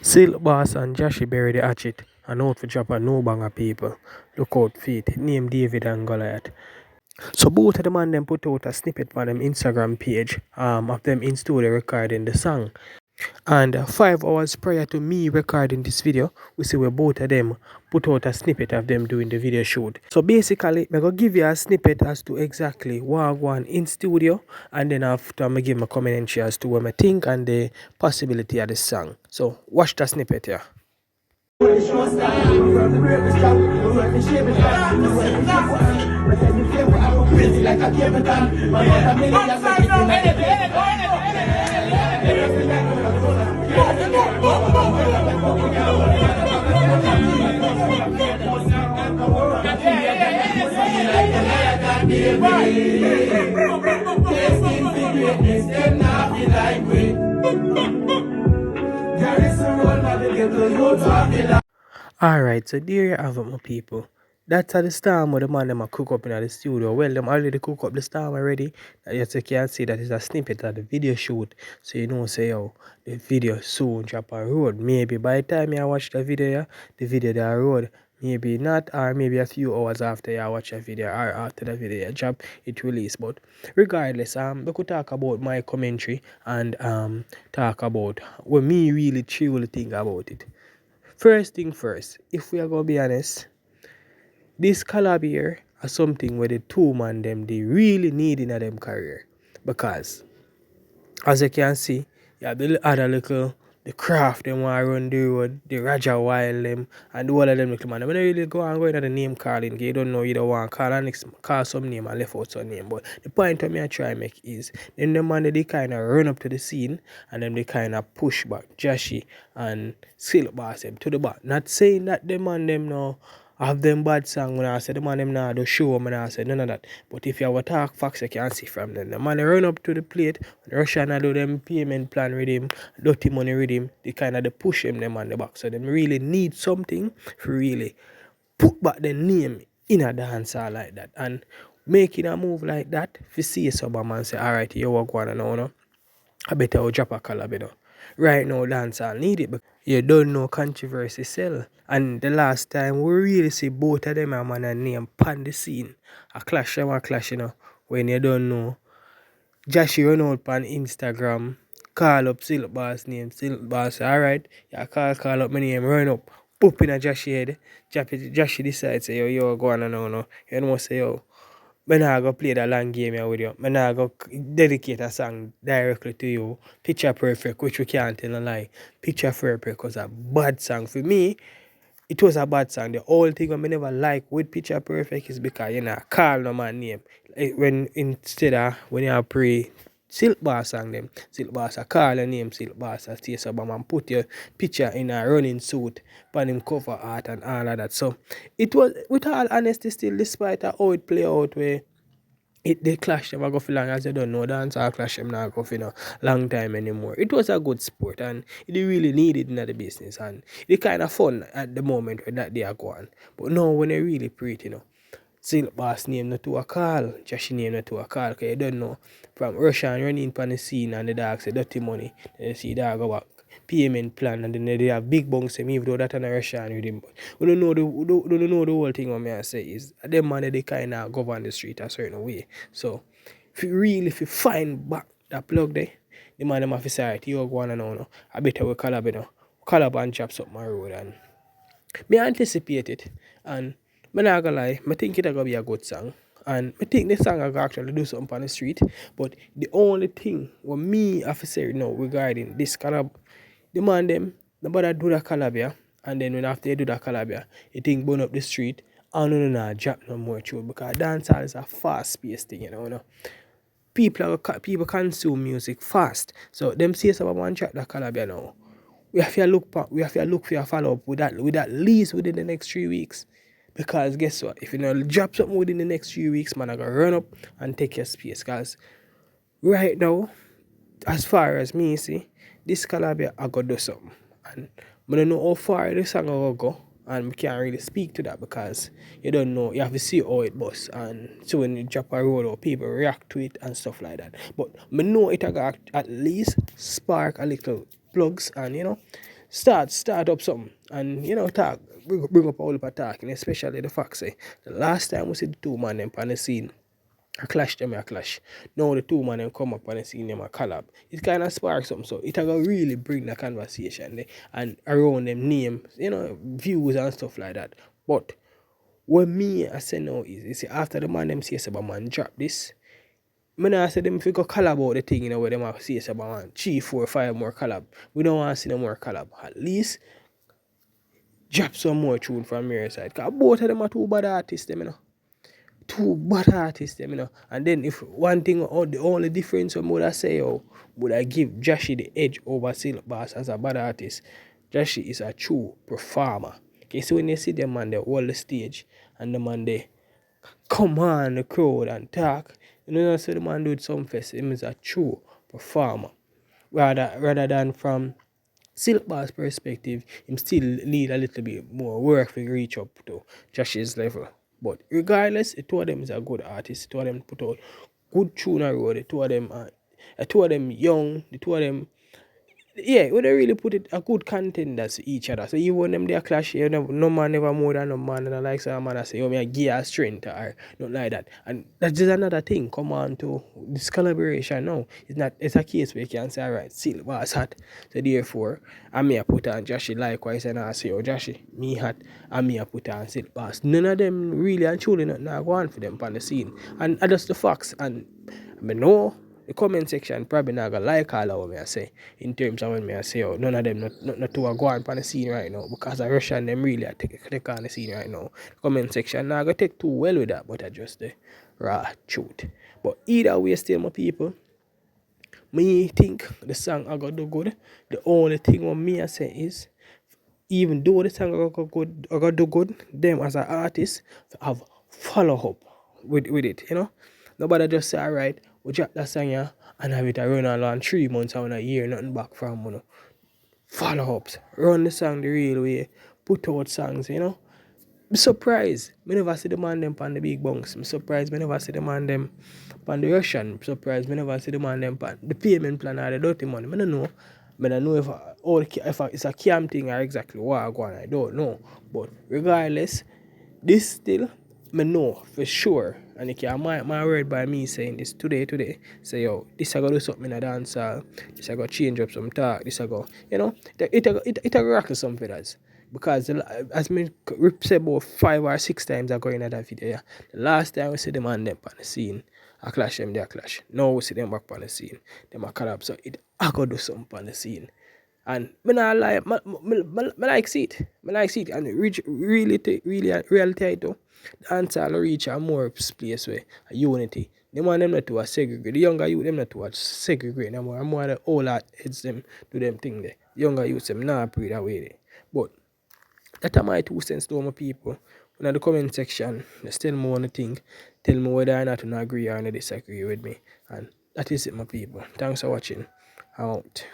Silk Boss and Jashii bury the hatchet and out for drop a no banger people. Look out feet, name David and Goliath. So both of them and them put out a snippet on them Instagram page of them in studio recording the song. And 5 hours prior to me recording this video, we see where both of them put out a snippet of them doing the video shoot. So basically, I'm going to give you a snippet as to exactly what I want in studio, and then after I'm going to give my commentary as to what I think and the possibility of the song. So watch the snippet here. Alright, so there you have it, my people. That's how the storm where the man them a cook up in the studio. Well, them already cook up the storm already. As you can see, that is a snippet of the video shoot. So you know, say, oh, the video soon drop on road. Maybe by the time you watch the video, yeah, the video that road. Maybe not, or maybe a few hours after you watch a video, or after the video drop, it release. But regardless, we could talk about my commentary and talk about what me really truly think about it. First thing first, if we are gonna be honest, this collab here is something where the two man them they really need in them career. Because as you can see, you have the other little the craft them want to run the road, the Raja Wild them, and all of them little man. They don't really go and go into the name calling, you don't know you don't want call and call some name and left out some name. But the point of me I try make is then the man they kind of run up to the scene and then they kind of push back Jashii and Silk Boss them to the back. Not saying that the man them now have them bad song when I say the man them now do show when I say none of that. But if you have a talk facts you can see from them. The man they run up to the plate, Russian do them payment plan with him, dirty money with him, they kind of they push him them on the back. So them really need something for really put back the name in a dancehall like that. And making a move like that, if you see some man say, alright, you walk one and no. I better drop a collab, you know. Right now, dancehall need it, but you don't know controversy sell. And the last time we really see both of them a man and name pan the scene. A clash, you know, when you don't know. Jashii run out on Instagram, call up Silk Boss name, Silk Boss, alright, you call up my name, run up, poop in a Jashii head. Jashii decides, say, yo, go on and no. You know, say, yo, I'm not going to play that long game here with you. I'm not going to dedicate a song directly to you. Picture Perfect, which we can't tell a lie. Picture Perfect was a bad song. For me, it was a bad song. The whole thing I never like with Picture Perfect is because you know call no man name. When instead of when you pray Silk Boss song them, Silk Boss call your name Silk Boss stay so and put your picture in a running suit, pan him cover art and all of that. So it was with all honesty still despite how it play out where they clash never go for long as you don't know dance or clash them not go for no long time anymore. It was a good sport and it really needed in the business and it kind of fun at the moment when that they are going. But now when they really pretty, you know, Silk Boss name not to a call, Jashii name not to a call, because you don't know from Russian running on the scene and the dog say dirty money, then you see dog go back payment plan and then they have big bunks even though that and a Russian with him. But we don't know the whole thing what I say is them man they kind of govern the street a certain way. So if you find back that plug there, the man them have to say right, you go on and on. I better we collab, you know. Collab and chop up my road and me anticipate it and I'm not gonna lie, I think it's gonna be a good song. And I think this song I can actually do something on the street. But the only thing what me have to say now regarding this collab, the man them, nobody do the collab yeah. And then when after you do the collab yeah, you think burn up the street, and no drop no more through because dancehall is a fast paced thing, you know. People consume music fast. So them say someone drop the collab yeah now. We have to look for a follow up with at least within the next 3 weeks. Because guess what? If you know drop something within the next few weeks, man, I gotta run up and take your space. Cause right now, as far as me see, this collab here, I gotta do something. And I don't know how far this song will go. And we can't really speak to that because you don't know, you have to see how it busts. And so when you drop a road or people react to it and stuff like that. But I know it got at least spark a little plugs and you know start up something and talk, bring up all of talking, especially the fact say the last time we see the two man them on the scene. A clash them a clash. Now the two man them come up on the scene them a collab. It kind of sparks something, so it will really bring the conversation there and around them name, views and stuff like that. But what me I say now is, you see, after the man them say about man drop this, me not say them if you go collab about the thing, where them have say about man 3, 4, 5 more collab. We don't want to see no more collab. At least drop some more tune from your side. Cause both of them are two bad artists, them, two bad artists, them, And then if one thing or the only difference I would I say, would I give Jashii the edge over Silk Bass as a bad artist? Jashii is a true performer. Okay, so when you see them man they hold the stage and the man they command the crowd and talk, so the man do it some fest, him is a true performer. Rather than from Silk Bass perspective, him still need a little bit more work to reach up to Jashii's level. But regardless, the two of them is a good artist. The two of them put out good tune on road. The two of them young. The two of them, yeah, we don't really put it a good contenders to each other. So even when them they clash, no man never more than no man, and I like some man I say, me a gear strength or not like that. And that's just another thing. Come on to this collaboration now. It's a case where you can say, alright, Silk was hot. So therefore, I may put on Jashii likewise and I say, Jashii, me hot, I may put on Silk Bass. None of them really and truly not go on for them on the scene. And that's the facts. And I know the comment section probably not gonna like all of what me I say in terms of when me I say none of them not to go on the scene right now because the Russian them really are take on the scene right now. The comment section not gonna take too well with that, but I just the raw truth. But either way still my people, me think the song I got do good. The only thing what me I say is even though the song I got do good, them as an artist have follow up with it, Nobody just say, alright, we drop that song here and have it run along 3 months or a year, nothing back from, Follow ups. Run the song the real way. Put out songs, I'm surprised. I never see the man them on the big bunks. I'm surprised I never see the man them on the Russian. I'm surprised I never see the man them on the payment plan or the dirty money. I don't know. I don't know if it's a cam thing or exactly what I go on. I don't know. But regardless, this still, I know for sure. And you can my word by me saying this today. Say, yo, this I go do something in a dancehall. This I go change up some talk. This I go, it a rock some feathers. Because as me said about 5 or 6 times I go in that video, yeah. The last time we see them on them on the scene, I clash them, they clash. Now we see them back on the scene. Them a collab. So I go do something on the scene. And I not lie, I like see it. I like see it. And reach reality though. The answer will reach a more place where a unity. The man them not to a segregate. The younger youth them not to a segregate no more. And more the older heads them do them thing there. The younger youth them not pray that way there. But that are my 2 cents to my people. In the comment section, just tell me one thing. Tell me whether or not you agree or not disagree with me. And that is it, my people. Thanks for watching. I'm out.